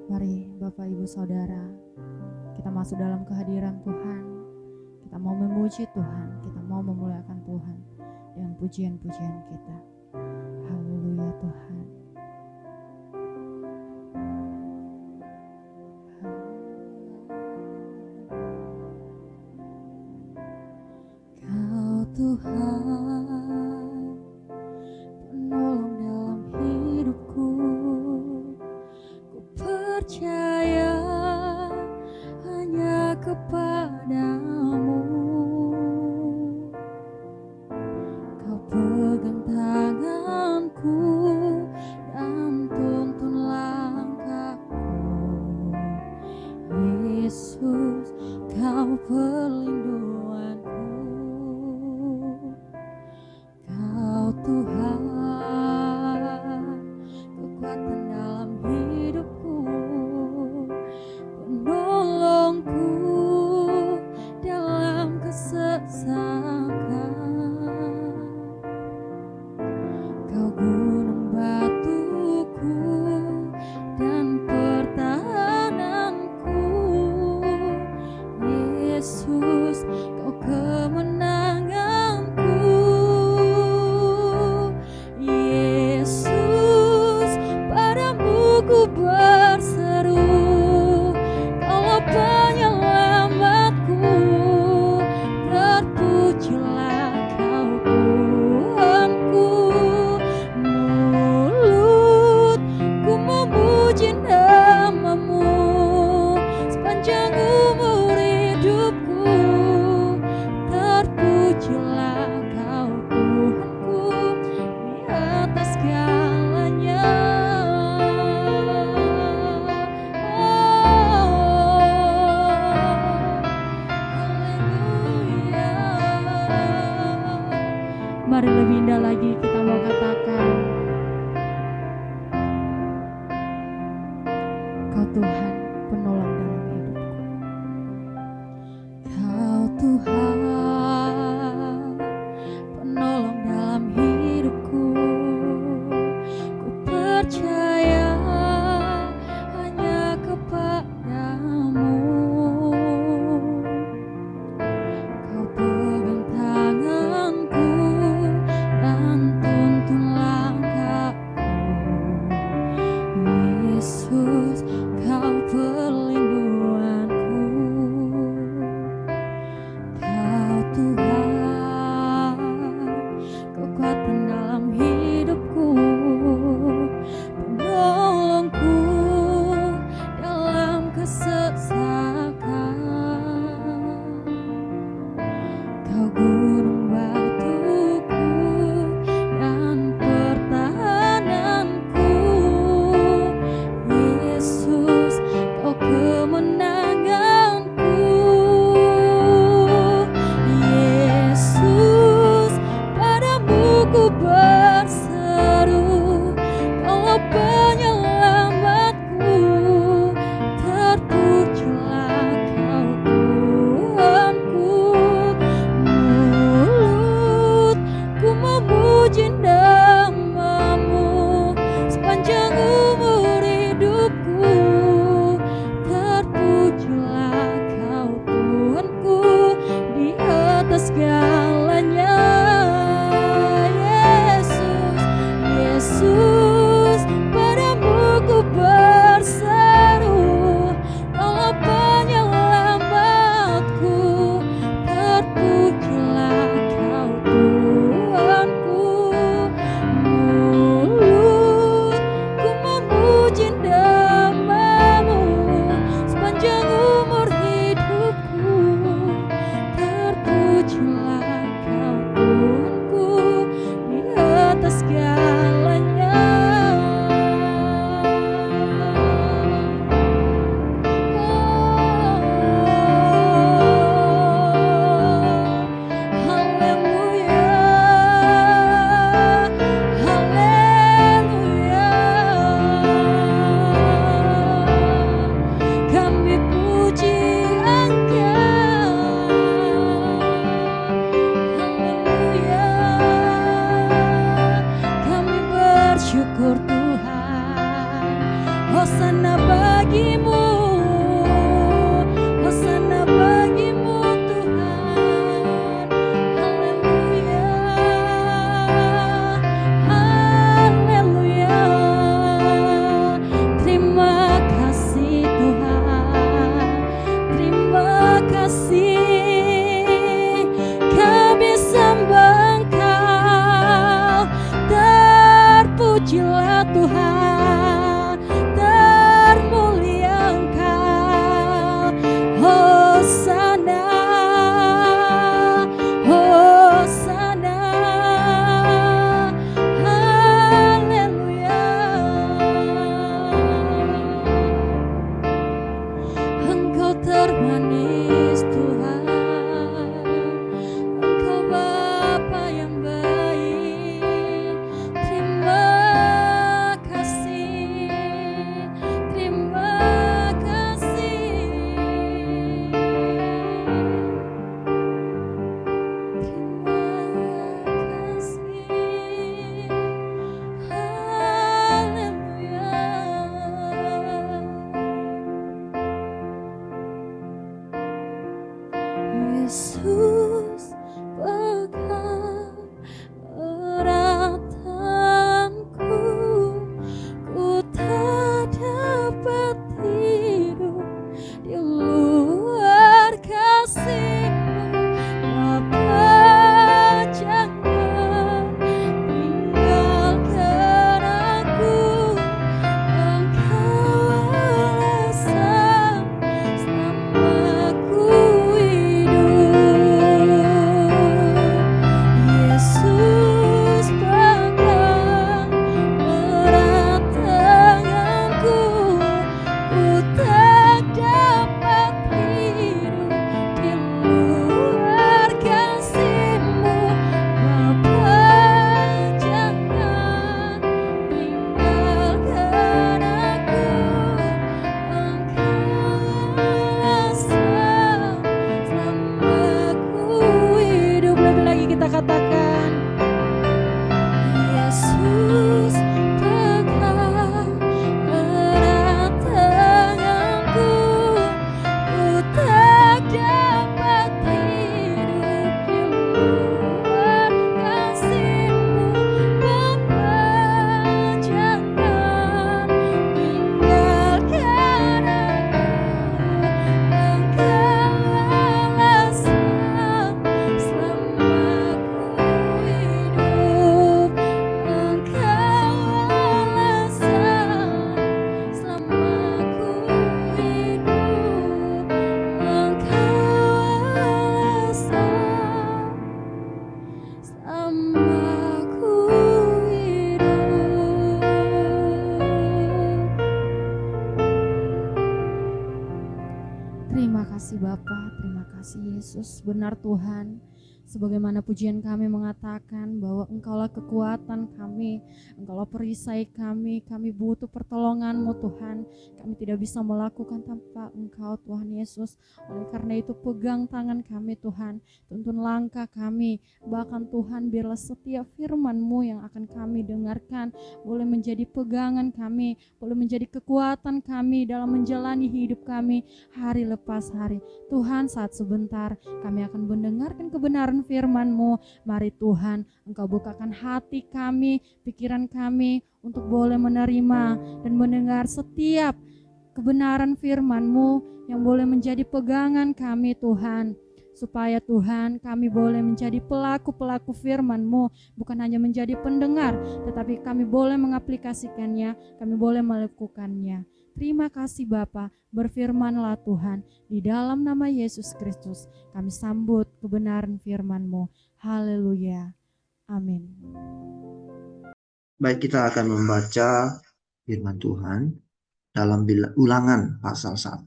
Mari Bapak Ibu Saudara, kita masuk dalam kehadiran Tuhan. Kita mau memuji Tuhan, kita mau memuliakan Tuhan dengan pujian-pujian kita. Haleluya Tuhan. Kau Tuhan, penolong dalam hidupku. Ku percaya hanya kepadamu. Kau pegang tanganku dan tuntun langkahku. Yesus, kau perlindunganku. Kau Tuhan, kekuatan dalam hidupku, penolongku dalam kesesakan. Kau gunung batuku dan pertahananku. Yesus, kau kemenanganku. Yesus, padamu ku berseru, Kaulah penyelamatku. Terpujilah Kau Tuhanku. Mulutku memuji nama-Mu sepanjang umur hidupku. Terpujilah Kau Tuhanku di atas segalanya. Haleluya. Mari lebih indah lagi kita mau katakan, Kau Tuhan penolong dalam hidupku. Kau Tuhan penolong dalam hidupku. Ku percaya hanya kepadamu. Kau pegang tanganku dan tuntun langkahku. Yesus, kau Hosana bagimu, Hosana bagimu Tuhan. Haleluya, haleluya. Terima kasih Tuhan, terima kasih. Kami sembah Engkau, terpujilah Tuhan, termulia Engkau. Hosana, Hosana, haleluya. Engkau termanis Tuhan, Engkau Bapa yang baik. Terima kasih, terima kasih, terima kasih. Haleluya. Yesus, pegang erat tanganku, ku tak dapat hidup di luar kasih-Mu. Bapa, jangan tinggalkan aku, Engkau alasan selama ku Yesus, pegang erat tanganku, ku tak dapat hidup di luar kasih-Mu. Bapa, jangan tinggalkan aku, Engkau alasan selama ku hidup. Lebih lagi kita katakan, Yesus, pegang erat tanganku, ku tak dapat hidup di luar kasih-Mu. Bapa, jangan tinggalkan aku, Engkau alasan selama ku hidup. Engkau alasan selama ku hidup. Engkau alasan selama ku hidup. Terima kasih Bapa, terima kasih Yesus. Benar Tuhan, sebagaimana pujian kami mengatakan bahwa Engkaulah kekuatan kami, Engkaulah perisai kami butuh pertolongan-Mu Tuhan. Kami tidak bisa melakukan tanpa Engkau Tuhan Yesus. Oleh karena itu pegang tangan kami Tuhan, tuntun langkah kami. Bahkan Tuhan, biarlah setiap firman-Mu yang akan kami dengarkan boleh menjadi pegangan kami, boleh menjadi kekuatan kami dalam menjalani hidup kami hari lepas hari. Tuhan, saat sebentar kami akan mendengarkan kebenaran firman-Mu. Mari Tuhan, Engkau bukakan hati kami, pikiran kami untuk boleh menerima dan mendengar setiap kebenaran firman-Mu yang boleh menjadi pegangan kami Tuhan. Supaya Tuhan, kami boleh menjadi pelaku-pelaku firman-Mu, bukan hanya menjadi pendengar, tetapi kami boleh mengaplikasikannya, kami boleh melakukannya. Terima kasih Bapa, berfirmanlah Tuhan, di dalam nama Yesus Kristus kami sambut kebenaran firman-Mu. Haleluya. Amin. Baik, kita akan membaca firman Tuhan dalam Ulangan pasal 1.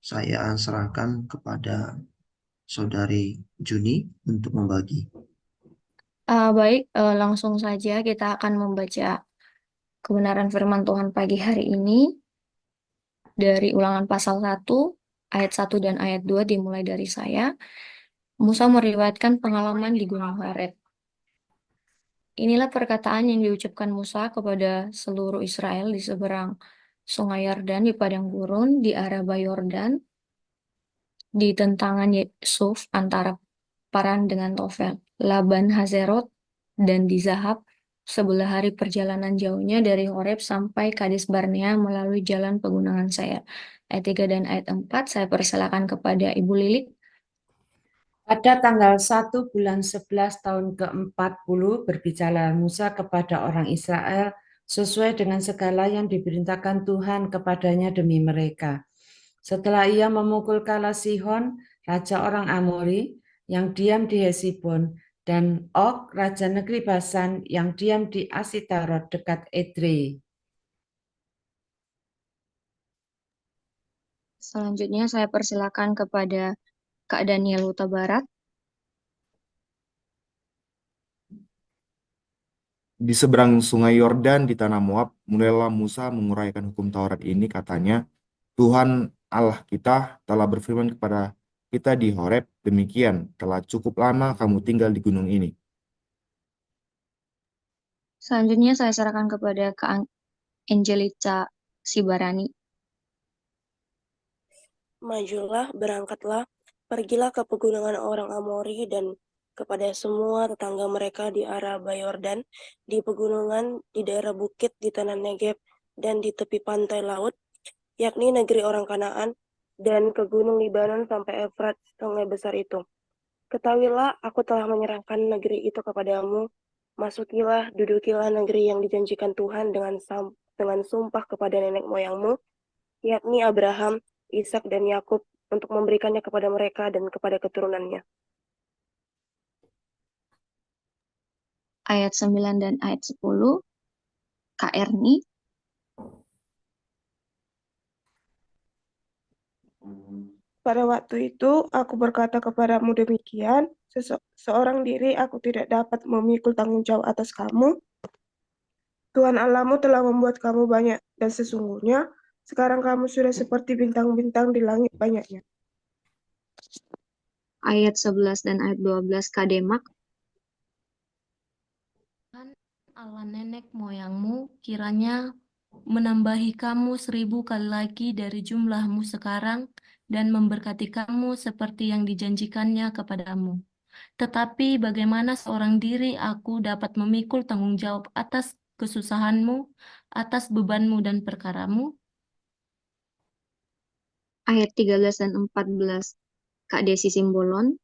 Saya serahkan kepada Saudari Juni untuk membagi. Baik, langsung saja kita akan membaca kebenaran firman Tuhan pagi hari ini dari Ulangan pasal 1, ayat 1 dan ayat 2 dimulai dari saya. Musa meriwayatkan pengalaman di Gunung Horeb. Inilah perkataan yang diucapkan Musa kepada seluruh Israel di seberang Sungai Yordan di padang gurun, di Araba Yordan, di tentangan Yusuf antara Paran dengan Tofel, Laban Hazerot, dan di Zahab, sebelah hari perjalanan jauhnya dari Horeb sampai Kades Barnea melalui jalan pegunungan Seir. Ayat 3 dan ayat 4, saya persilakan kepada Ibu Lilik. Pada tanggal 1 bulan 11 tahun ke-40 berbicara Musa kepada orang Israel sesuai dengan segala yang diperintahkan Tuhan kepadanya demi mereka. Setelah ia memukul kala Sihon, raja orang Amori, yang diam di Hesibon, dan Og, raja negeri Basan, yang diam di Asitarot dekat Edrei. Selanjutnya saya persilakan kepada Kak Daniel Huta Barat. Di seberang sungai Yordan di tanah Moab, mulailah Musa menguraikan hukum Taurat ini, katanya, Tuhan Allah kita telah berfirman kepada kita di Horeb, demikian, telah cukup lama kamu tinggal di gunung ini. Selanjutnya saya serahkan kepada Kak Angelica Sibarani. Majulah, berangkatlah, pergilah ke pegunungan orang Amori dan kepada semua tetangga mereka di Araba Yordan, di pegunungan, di daerah bukit, di tanah Negeb, dan di tepi pantai laut, yakni negeri orang Kanaan, dan ke gunung Libanon sampai Efrat, sungai besar itu. Ketahuilah, aku telah menyerahkan negeri itu kepadamu. Masukilah, dudukilah negeri yang dijanjikan Tuhan dengan sumpah kepada nenek moyangmu, yakni Abraham, Ishak, dan Yakub, untuk memberikannya kepada mereka dan kepada keturunannya. Ayat 9 dan ayat 10, Kak Erni. Pada waktu itu aku berkata kepadamu demikian, seorang diri aku tidak dapat memikul tanggung jawab atas kamu. Tuhan Allahmu telah membuat kamu banyak, dan sesungguhnya sekarang kamu sudah seperti bintang-bintang di langit banyaknya. Ayat 11 dan ayat 12, Kak Demak. Allah nenek moyangmu kiranya menambahi kamu 1000 kali lagi dari jumlahmu sekarang dan memberkati kamu seperti yang dijanjikannya kepadamu. Tetapi bagaimana seorang diri aku dapat memikul tanggung jawab atas kesusahanmu, atas bebanmu dan perkaramu? Ayat 13 dan 14, Kak Desi Simbolon.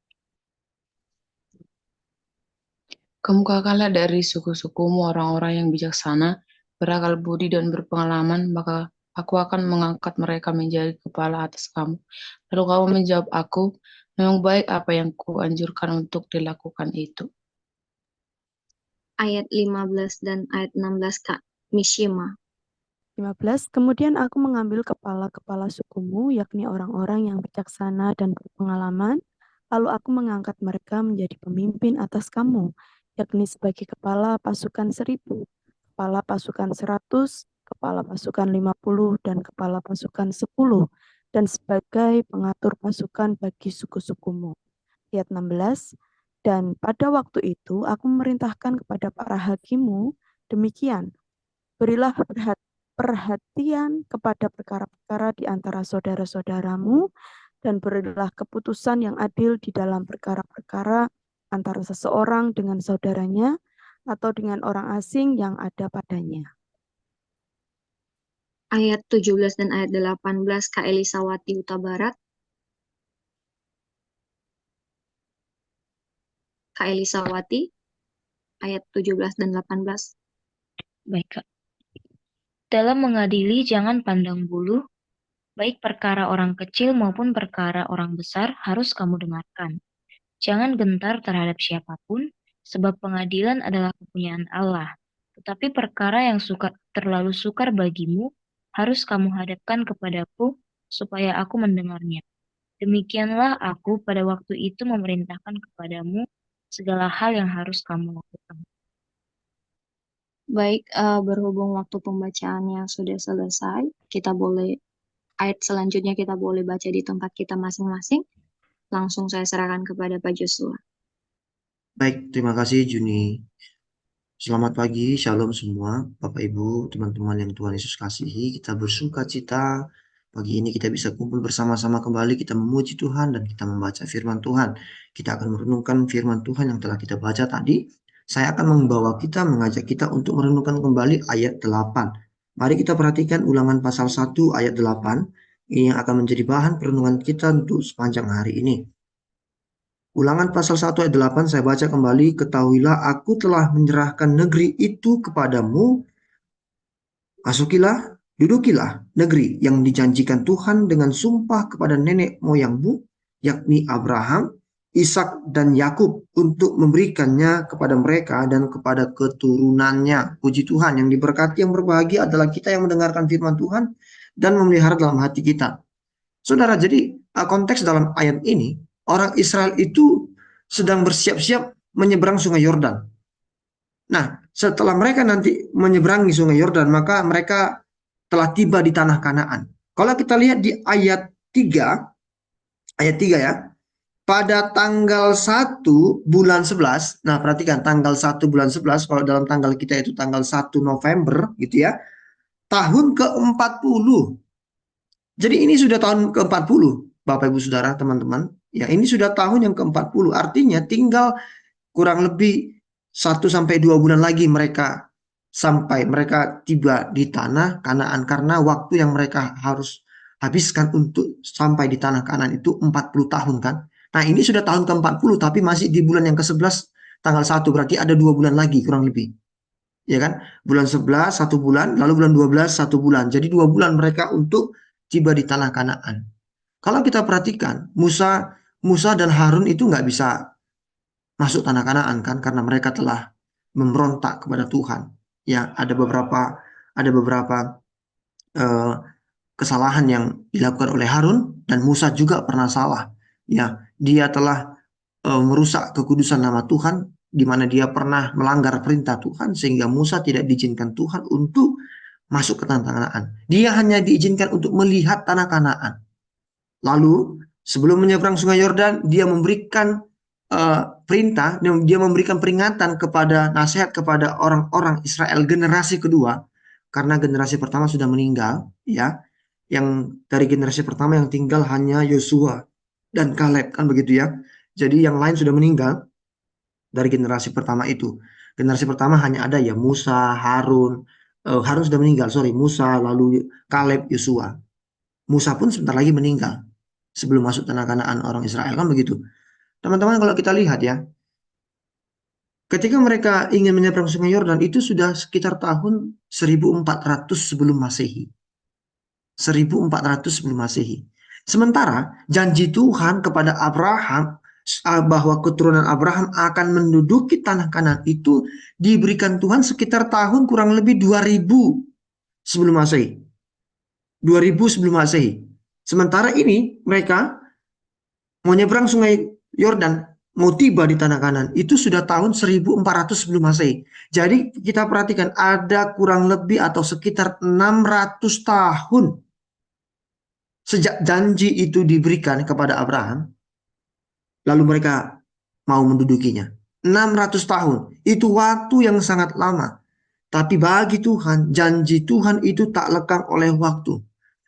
Kemukakanlah dari suku-sukumu orang-orang yang bijaksana, berakal budi dan berpengalaman, maka aku akan mengangkat mereka menjadi kepala atas kamu. Lalu kamu menjawab aku, memang baik apa yang kuanjurkan untuk dilakukan itu. Ayat 15 dan ayat 16, Kak Mishima. 15. Kemudian aku mengambil kepala-kepala sukumu, yakni orang-orang yang bijaksana dan berpengalaman, lalu aku mengangkat mereka menjadi pemimpin atas kamu, yakni sebagai kepala pasukan 1000, kepala pasukan 100, kepala pasukan 50, dan kepala pasukan 10, dan sebagai pengatur pasukan bagi suku-sukumu. Ayat 16. Dan pada waktu itu aku memerintahkan kepada para hakimmu, demikian, berilah perhatian kepada perkara-perkara di antara saudara-saudaramu, dan berilah keputusan yang adil di dalam perkara-perkara antara seseorang dengan saudaranya atau dengan orang asing yang ada padanya. Ayat 17 dan ayat 18, Kak Elisawati Huta Barat. Kak Elisawati, ayat 17 dan 18. Baik, Kak. Dalam mengadili jangan pandang bulu, baik perkara orang kecil maupun perkara orang besar harus kamu dengarkan. Jangan gentar terhadap siapapun, sebab pengadilan adalah kepunyaan Allah. Tetapi perkara yang terlalu sukar bagimu, harus kamu hadapkan kepadaku, supaya aku mendengarnya. Demikianlah aku pada waktu itu memerintahkan kepadamu segala hal yang harus kamu lakukan. Baik, berhubung waktu pembacaannya sudah selesai, ayat selanjutnya kita boleh baca di tempat kita masing-masing. Langsung saya serahkan kepada Pak Joshua. Baik, terima kasih Juni. Selamat pagi, shalom semua, Bapak Ibu, teman-teman yang Tuhan Yesus kasihi. Kita bersuka cita pagi ini kita bisa kumpul bersama-sama kembali, kita memuji Tuhan dan kita membaca firman Tuhan. Kita akan merenungkan firman Tuhan yang telah kita baca tadi. Saya akan mengajak kita untuk merenungkan kembali ayat 8. Mari kita perhatikan Ulangan pasal 1 ayat 8. Ini yang akan menjadi bahan perenungan kita untuk sepanjang hari ini. Ulangan pasal 1 ayat 8 saya baca kembali. Ketahuilah aku telah menyerahkan negeri itu kepadamu. Masukilah, dudukilah negeri yang dijanjikan Tuhan dengan sumpah kepada nenek moyangmu, yakni Abraham, Ishak dan Yakub, untuk memberikannya kepada mereka dan kepada keturunannya. Puji Tuhan, yang diberkati, yang berbahagia adalah kita yang mendengarkan firman Tuhan dan memelihara dalam hati kita. Saudara, jadi konteks dalam ayat ini, orang Israel itu sedang bersiap-siap menyeberang sungai Yordan. Nah, setelah mereka nanti menyeberangi sungai Yordan, maka mereka telah tiba di tanah Kanaan. Kalau kita lihat di ayat 3 ya, pada tanggal 1 bulan 11, nah perhatikan tanggal 1 bulan 11, kalau dalam tanggal kita itu tanggal 1 November gitu ya, tahun ke-40. Jadi ini sudah tahun ke-40, Bapak Ibu Saudara, teman-teman. Ya, ini sudah tahun yang ke-40, artinya tinggal kurang lebih 1-2 bulan lagi mereka tiba di tanah Kanaan, karena waktu yang mereka harus habiskan untuk sampai di tanah Kanaan itu 40 tahun kan. Nah, ini sudah tahun ke-40 tapi masih di bulan yang ke-11 tanggal 1, berarti ada 2 bulan lagi kurang lebih. Ya kan? Bulan 11 1 bulan, lalu bulan 12 1 bulan. Jadi 2 bulan mereka untuk tiba di tanah Kanaan. Kalau kita perhatikan, Musa dan Harun itu nggak bisa masuk tanah Kanaan kan, karena mereka telah memberontak kepada Tuhan. Ya, ada beberapa kesalahan yang dilakukan oleh Harun, dan Musa juga pernah salah. Ya, dia telah merusak kekudusan nama Tuhan, di mana dia pernah melanggar perintah Tuhan sehingga Musa tidak diizinkan Tuhan untuk masuk ke tanah Kanaan. Dia hanya diizinkan untuk melihat tanah Kanaan. Lalu sebelum menyeberang sungai Yordan, dia memberikan perintah, dia memberikan peringatan kepada nasihat kepada orang-orang Israel generasi kedua, karena generasi pertama sudah meninggal, ya. Yang dari generasi pertama yang tinggal hanya Yosua dan Kaleb kan begitu ya. Jadi yang lain sudah meninggal dari generasi pertama itu. Generasi pertama hanya ada ya Musa, Harun. Harun sudah meninggal, Musa, lalu Kaleb, Yosua. Musa pun sebentar lagi meninggal sebelum masuk tanah Kanaan orang Israel kan begitu. Teman-teman, kalau kita lihat ya, ketika mereka ingin menyeberang sungai Yordan itu sudah sekitar tahun 1400 sebelum Masehi. 1400 sebelum Masehi. Sementara janji Tuhan kepada Abraham bahwa keturunan Abraham akan menduduki tanah Kanaan itu diberikan Tuhan sekitar tahun kurang lebih 2000 sebelum Masehi. 2000 sebelum Masehi. Sementara ini mereka mau nyebrang sungai Yordan, mau tiba di tanah Kanaan itu sudah tahun 1400 sebelum Masehi. Jadi kita perhatikan ada kurang lebih atau sekitar 600 tahun sejak janji itu diberikan kepada Abraham, lalu mereka mau mendudukinya. 600 tahun, itu waktu yang sangat lama. Tapi bagi Tuhan, janji Tuhan itu tak lekang oleh waktu.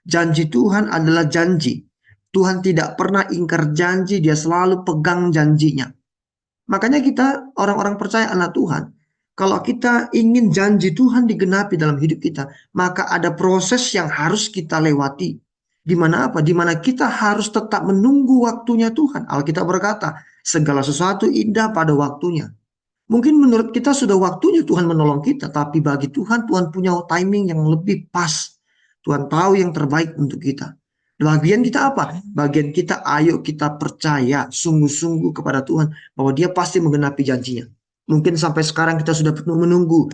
Janji Tuhan adalah janji. Tuhan tidak pernah ingkar janji, dia selalu pegang janjinya. Makanya kita orang-orang percaya anak Tuhan, kalau kita ingin janji Tuhan digenapi dalam hidup kita, maka ada proses yang harus kita lewati. Di mana apa? Di mana kita harus tetap menunggu waktunya Tuhan. Alkitab berkata, segala sesuatu indah pada waktunya. Mungkin menurut kita sudah waktunya Tuhan menolong kita, tapi bagi Tuhan, Tuhan punya timing yang lebih pas. Tuhan tahu yang terbaik untuk kita. Bagian kita apa? Bagian kita, ayo kita percaya sungguh-sungguh kepada Tuhan bahwa Dia pasti menggenapi janjinya. Mungkin sampai sekarang kita sudah menunggu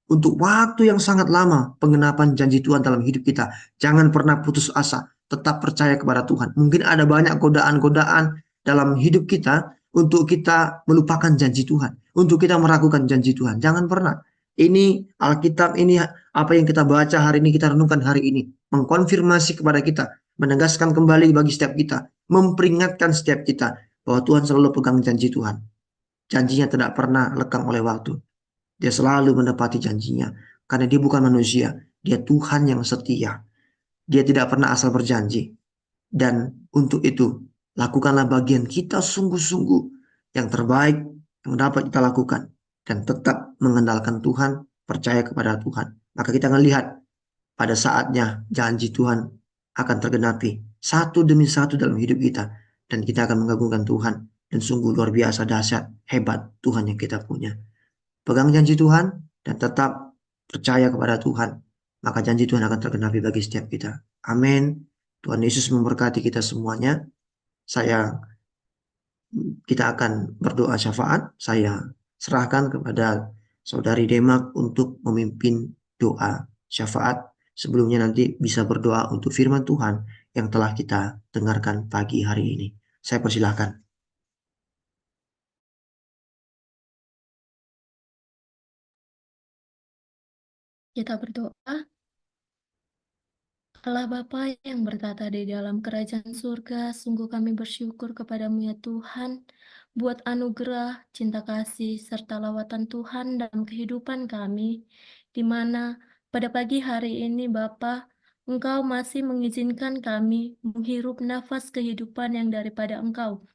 untuk waktu yang sangat lama penggenapan janji Tuhan dalam hidup kita. Jangan pernah putus asa, tetap percaya kepada Tuhan. Mungkin ada banyak godaan-godaan dalam hidup kita untuk kita melupakan janji Tuhan, untuk kita meragukan janji Tuhan. Jangan pernah. Ini Alkitab, ini apa yang kita baca hari ini, kita renungkan hari ini, mengkonfirmasi kepada kita, menegaskan kembali bagi setiap kita, memperingatkan setiap kita bahwa Tuhan selalu pegang janji Tuhan. Janjinya tidak pernah lekang oleh waktu. Dia selalu menepati janjinya. Karena dia bukan manusia. Dia Tuhan yang setia. Dia tidak pernah asal berjanji. Dan untuk itu, lakukanlah bagian kita sungguh-sungguh yang terbaik yang dapat kita lakukan. Dan tetap mengandalkan Tuhan, percaya kepada Tuhan. Maka kita akan lihat pada saatnya janji Tuhan akan tergenapi satu demi satu dalam hidup kita. Dan kita akan mengagungkan Tuhan. Dan sungguh luar biasa dahsyat, hebat Tuhan yang kita punya. Pegang janji Tuhan dan tetap percaya kepada Tuhan. Maka janji Tuhan akan tergenapi bagi setiap kita. Amin. Tuhan Yesus memberkati kita semuanya. Kita akan berdoa syafaat. Saya serahkan kepada Saudari Demak untuk memimpin doa syafaat. Sebelumnya nanti bisa berdoa untuk firman Tuhan yang telah kita dengarkan pagi hari ini. Saya persilahkan. Kita berdoa. Allah Bapa yang bertata di dalam kerajaan surga, sungguh kami bersyukur kepadamu ya Tuhan, buat anugerah, cinta kasih, serta lawatan Tuhan dalam kehidupan kami, di mana pada pagi hari ini Bapa, Engkau masih mengizinkan kami menghirup nafas kehidupan yang daripada Engkau.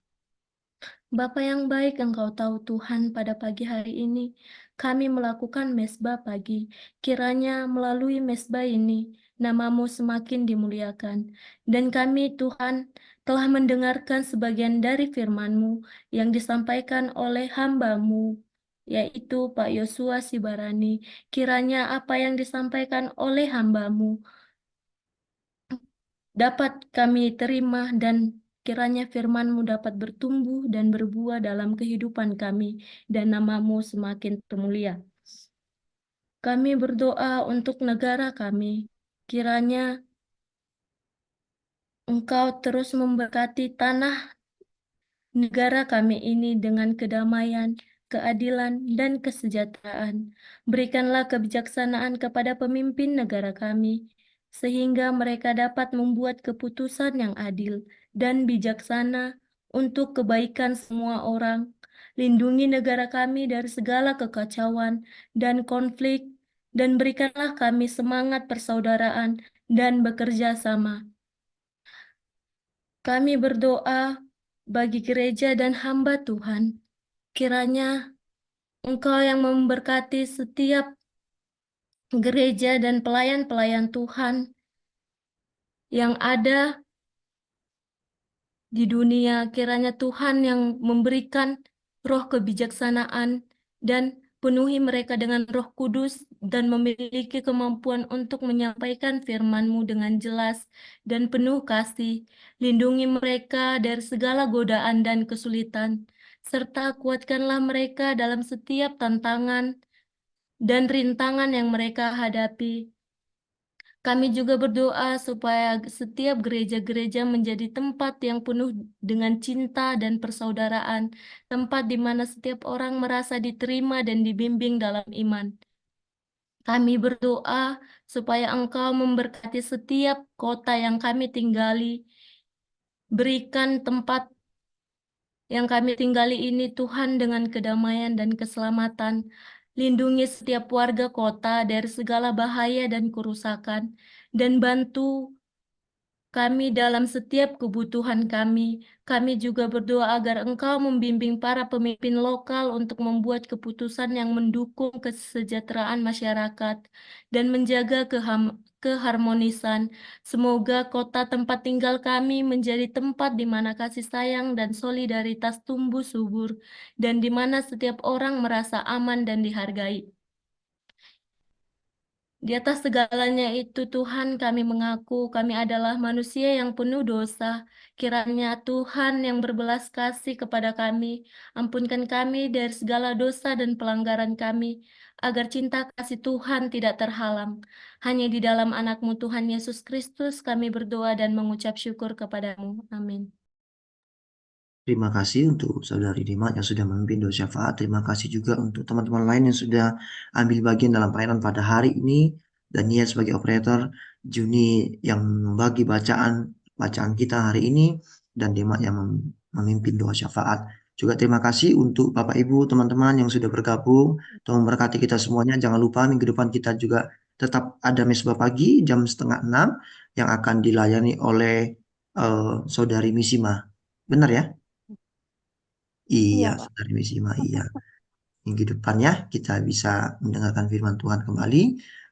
Bapa yang baik, Engkau tahu Tuhan, pada pagi hari ini kami melakukan mesbah pagi. Kiranya melalui mesbah ini namamu semakin dimuliakan. Dan kami Tuhan telah mendengarkan sebagian dari firman-Mu yang disampaikan oleh hamba-Mu, yaitu Pak Yosua Sibarani. Kiranya apa yang disampaikan oleh hamba-Mu dapat kami terima dan kiranya firman-Mu dapat bertumbuh dan berbuah dalam kehidupan kami dan namamu semakin termulia. Kami berdoa untuk negara kami. Kiranya Engkau terus memberkati tanah negara kami ini dengan kedamaian, keadilan, dan kesejahteraan. Berikanlah kebijaksanaan kepada pemimpin negara kami, sehingga mereka dapat membuat keputusan yang adil dan bijaksana untuk kebaikan semua orang. Lindungi negara kami dari segala kekacauan dan konflik, dan berikanlah kami semangat persaudaraan dan bekerja sama. Kami berdoa bagi gereja dan hamba Tuhan. Kiranya Engkau yang memberkati setiap gereja dan pelayan-pelayan Tuhan yang ada di dunia. Kiranya Tuhan yang memberikan roh kebijaksanaan dan penuhi mereka dengan Roh Kudus dan memiliki kemampuan untuk menyampaikan firman-Mu dengan jelas dan penuh kasih. Lindungi mereka dari segala godaan dan kesulitan, serta kuatkanlah mereka dalam setiap tantangan dan rintangan yang mereka hadapi. Kami juga berdoa supaya setiap gereja-gereja menjadi tempat yang penuh dengan cinta dan persaudaraan, tempat di mana setiap orang merasa diterima dan dibimbing dalam iman. Kami berdoa supaya Engkau memberkati setiap kota yang kami tinggali. Berikan tempat yang kami tinggali ini, Tuhan, dengan kedamaian dan keselamatan. Lindungi setiap warga kota dari segala bahaya dan kerusakan, dan bantu kami dalam setiap kebutuhan kami. Kami juga berdoa agar Engkau membimbing para pemimpin lokal untuk membuat keputusan yang mendukung kesejahteraan masyarakat dan menjaga keharmonisan. Semoga kota tempat tinggal kami menjadi tempat di mana kasih sayang dan solidaritas tumbuh subur, dan di mana setiap orang merasa aman dan dihargai. Di atas segalanya itu, Tuhan, kami mengaku kami adalah manusia yang penuh dosa. Kiranya Tuhan yang berbelas kasih kepada kami, ampunkan kami dari segala dosa dan pelanggaran kami, agar cinta kasih Tuhan tidak terhalang. Hanya di dalam anak-Mu Tuhan Yesus Kristus kami berdoa dan mengucap syukur kepadamu. Amin. Terima kasih untuk Saudari Demak yang sudah memimpin doa syafaat. Terima kasih juga untuk teman-teman lain yang sudah ambil bagian dalam pelayanan pada hari ini. Daniel sebagai operator, Juni yang membagi bacaan kita hari ini, dan Demak yang memimpin doa syafaat. Juga terima kasih untuk Bapak Ibu, teman-teman yang sudah bergabung. Tuhan memberkati kita semuanya. Jangan lupa minggu depan kita juga tetap ada mesbah pagi jam 5:30 yang akan dilayani oleh Saudari Misima. Benar ya? Iya, Iya, Pak. Saudari Misima, iya. Minggu depan ya kita bisa mendengarkan firman Tuhan kembali.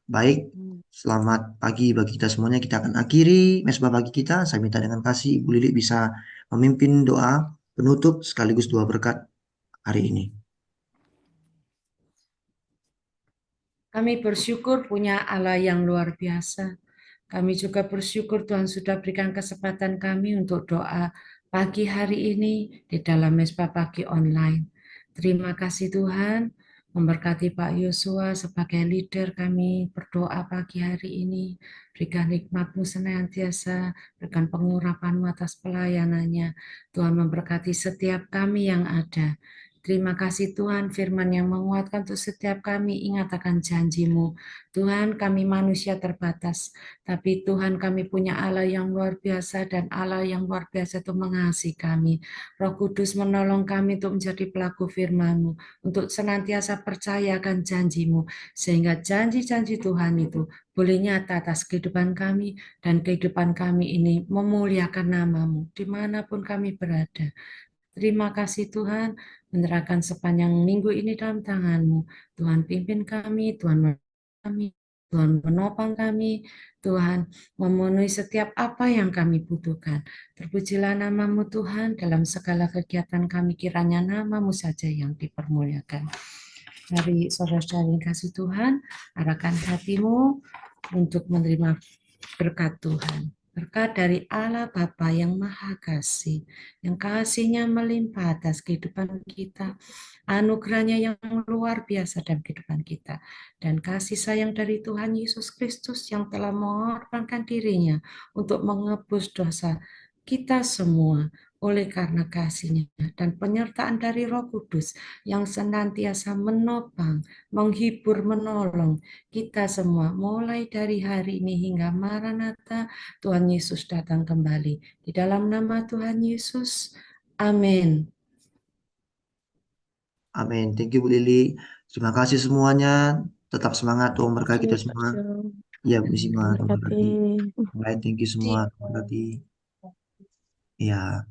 Baik, selamat pagi bagi kita semuanya. Kita akan akhiri mesbah pagi kita. Saya minta dengan kasih Ibu Lili bisa memimpin doa penutup sekaligus doa berkat hari ini. Kami bersyukur punya Allah yang luar biasa. Kami juga bersyukur Tuhan sudah berikan kesempatan kami untuk doa pagi hari ini di dalam mesbah pagi online. Terima kasih Tuhan, memberkati Pak Yosua sebagai leader kami berdoa pagi hari ini. Berikan hikmat-Mu senantiasa, berikan pengurapan-Mu atas pelayanannya. Tuhan memberkati setiap kami yang ada. Terima kasih Tuhan, firman yang menguatkan untuk setiap kami. Ingat akan janji-Mu. Tuhan, kami manusia terbatas, tapi Tuhan kami punya Allah yang luar biasa dan Allah yang luar biasa itu mengasihi kami. Roh Kudus menolong kami untuk menjadi pelaku firman-Mu, untuk senantiasa percaya akan janji-Mu, sehingga janji-janji Tuhan itu boleh nyata atas kehidupan kami dan kehidupan kami ini memuliakan nama-Mu dimanapun kami berada. Terima kasih Tuhan, menyerahkan sepanjang minggu ini dalam tangan-Mu. Tuhan pimpin kami, Tuhan kami, Tuhan menopang kami, Tuhan memenuhi setiap apa yang kami butuhkan. Terpujilah nama-Mu Tuhan dalam segala kegiatan kami, kiranya nama-Mu saja yang dipermuliakan. Mari saudara-saudari kasih Tuhan, arahkan hatimu untuk menerima berkat Tuhan. Berkat dari Allah Bapa yang Maha Kasih, yang kasih-Nya melimpah atas kehidupan kita, anugerah-Nya yang luar biasa dalam kehidupan kita, dan kasih sayang dari Tuhan Yesus Kristus yang telah mengorbankan dirinya untuk menebus dosa kita semua oleh karena kasih-Nya dan penyertaan dari Roh Kudus yang senantiasa menopang, menghibur, menolong kita semua mulai dari hari ini hingga Maranatha Tuhan Yesus datang kembali. Di dalam nama Tuhan Yesus, amin. Amin. Thank you Bu Lili. Terima kasih semuanya. Tetap semangat. Tuhan berkati kita semua. Ya, Bu Misima, Tuhan Berkati. berkati. Baik, thank you semua. Tuhan berkati. Ya.